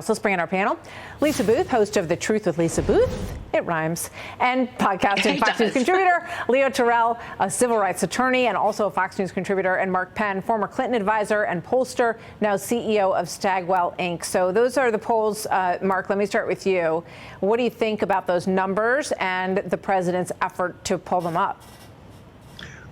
So let's bring in our panel. Lisa Boothe, host of The Truth with Lisa Boothe. It rhymes. And podcast and Fox News contributor. Leo Terrell, a civil rights attorney and also a Fox News contributor. And Mark Penn, former Clinton advisor and pollster, now CEO of Stagwell Inc. So those are the polls. Mark, let me start with you. What do you think about those numbers and the president's effort to pull them up?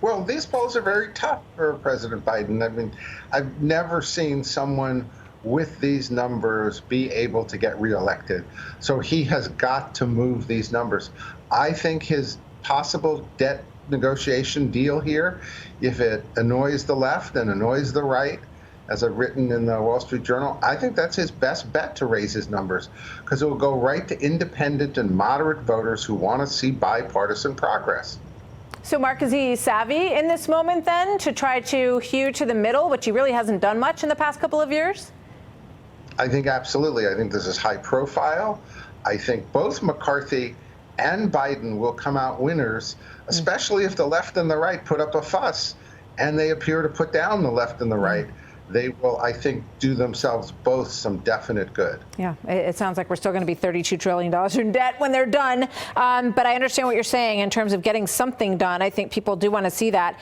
Well, these polls are very tough for President Biden. I mean, I've never seen someone with these numbers be able to get reelected. So he has got to move these numbers. I think his possible debt negotiation deal here, if it annoys the left and annoys the right, as I've written in the Wall Street Journal, I think that's his best bet to raise his numbers, because it will go right to independent and moderate voters who want to see bipartisan progress. So, Mark, is he savvy in this moment, then, to try to hew to the middle, which he really hasn't done much in the past couple of years? I think absolutely. I think this is high profile. I think both McCarthy and Biden will come out winners, especially if the left and the right put up a fuss, and they appear to put down the left and the right. They will, I think, do themselves both some definite good. Yeah, it sounds like we're still going to be $32 trillion in debt when they're done. But I understand what you're saying in terms of getting something done. I think people do want to see that.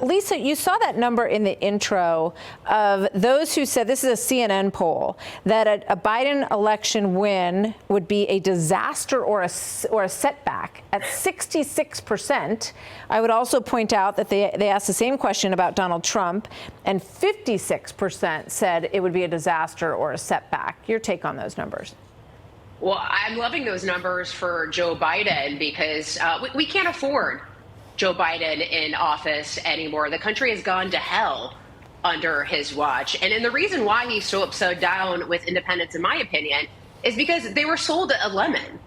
Lisa, you saw that number in the intro of those who said, this is a CNN poll, that a Biden election win would be a disaster or a setback at 66%. I would also point out that they asked the same question about Donald Trump, and 56% said it would be a disaster or a setback. Your take on those numbers? Well, I'm loving those numbers for Joe Biden because we can't afford Joe Biden in office anymore. The country has gone to hell under his watch. And the reason why he's so upside down with independents, in my opinion, is because they were sold a lemon.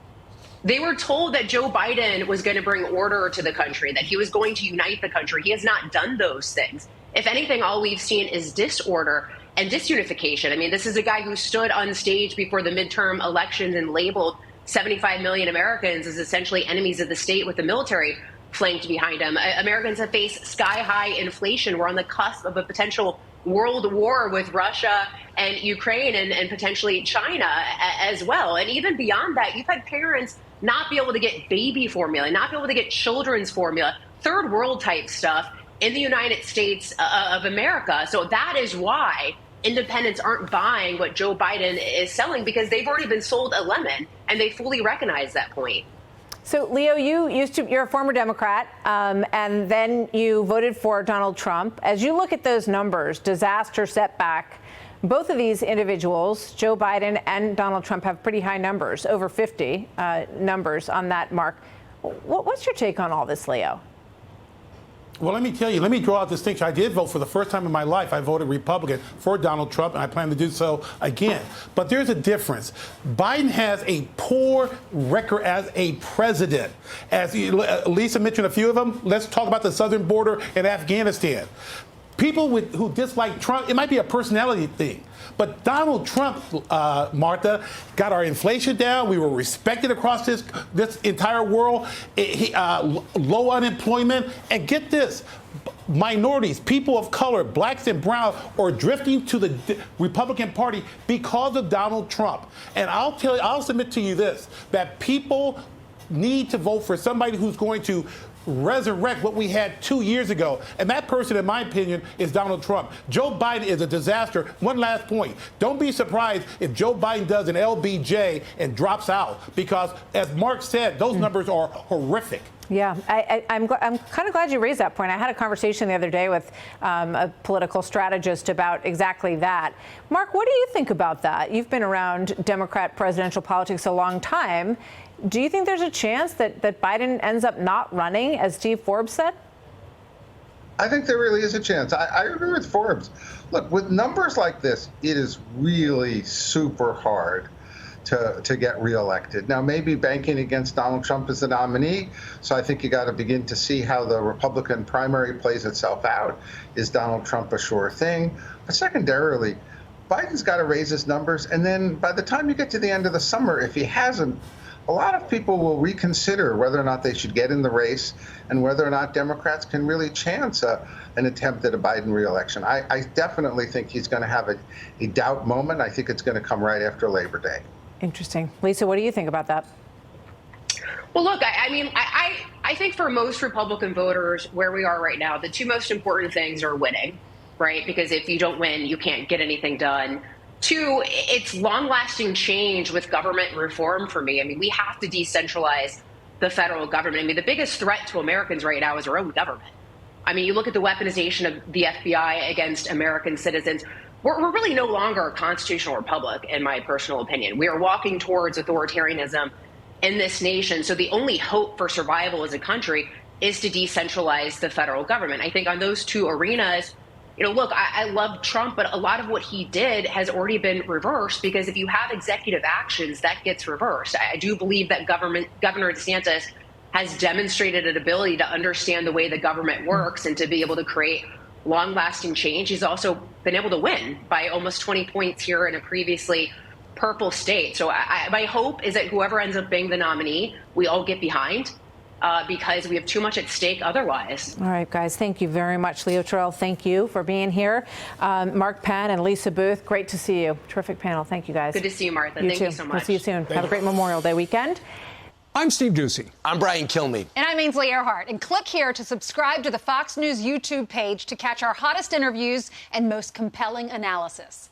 They were told that Joe Biden was going to bring order to the country, that he was going to unite the country. He has not done those things. If anything, all we've seen is disorder and disunification. I mean, this is a guy who stood on stage before the midterm elections and labeled 75 million Americans as essentially enemies of the state with the military flanked behind him. Americans have faced sky-high inflation. We're on the cusp of a potential world war with Russia and Ukraine and potentially China as well. And even beyond that, you've had parents not be able to get baby formula, not be able to get children's formula, third world type stuff in the United States of America. So that is why independents aren't buying what Joe Biden is selling, because they've already been sold a lemon, and they fully recognize that point. So, Leo, you're a former Democrat, and then you voted for Donald Trump. As you look at those numbers, disaster, setback, both of these individuals, Joe Biden and Donald Trump, have pretty high numbers, over 50 numbers on that mark. What's your take on all this, Leo? Well, let me tell you, let me draw out a distinction. I did vote for the first time in my life. I voted Republican for Donald Trump, and I plan to do so again. But there's a difference. Biden has a poor record as a president. As Lisa mentioned a few of them, let's talk about the southern border and Afghanistan. People who dislike Trump, it might be a personality thing. But Donald Trump, Martha, got our inflation down. We were respected across this entire world. Low unemployment. And get this, minorities, people of color, blacks and brown, are drifting to the Republican Party because of Donald Trump. And I'll submit to you this, that people need to vote for somebody who's going to resurrect what we had 2 years ago. And that person, in my opinion, is Donald Trump. Joe Biden is a disaster. One last point. Don't be surprised if Joe Biden does an LBJ and drops out, because, as Mark said, those numbers are horrific. Yeah, I'm kind of glad you raised that point. I had a conversation the other day with a political strategist about exactly that. Mark, what do you think about that? You've been around Democrat presidential politics a long time. Do you think there's a chance that Biden ends up not running, as Steve Forbes said? I think there really is a chance. I agree with Forbes. Look, with numbers like this, it is really super hard to get reelected. Now, maybe banking against Donald Trump as the nominee, so I think you got to begin to see how the Republican primary plays itself out. Is Donald Trump a sure thing? But secondarily, Biden's got to raise his numbers, and then by the time you get to the end of the summer, if he hasn't, a lot of people will reconsider whether or not they should get in the race and whether or not Democrats can really chance an attempt at a Biden reelection. I definitely think he's going to have a doubt moment. I think it's going to come right after Labor Day. Interesting. Lisa, what do you think about that? Well, look, I think for most Republican voters where we are right now, the two most important things are winning, right? Because if you don't win, you can't get anything done. Two, it's long-lasting change with government reform for me. I mean, we have to decentralize the federal government. I mean, the biggest threat to Americans right now is our own government. I mean, you look at the weaponization of the FBI against American citizens. We're really no longer a constitutional republic, in my personal opinion. We are walking towards authoritarianism in this nation. So the only hope for survival as a country is to decentralize the federal government. I think on those two arenas, look, I love Trump, but a lot of what he did has already been reversed, because if you have executive actions, that gets reversed. I do believe that Governor DeSantis has demonstrated an ability to understand the way the government works and to be able to create long-lasting change. He's also been able to win by almost 20 points here in a previously purple state. So my hope is that whoever ends up being the nominee, we all get behind, because we have too much at stake otherwise. All right, guys, thank you very much. Leo Terrell, thank you for being here. Mark Penn and Lisa Boothe, great to see you. Terrific panel. Thank you, guys. Good to see you, Martha. Thank you so much. We'll see you soon. Have a great Memorial Day weekend. I'm Steve Ducey. I'm Brian Kilmeade. And I'm Ainsley Earhart. And click here to subscribe to the Fox News YouTube page to catch our hottest interviews and most compelling analysis.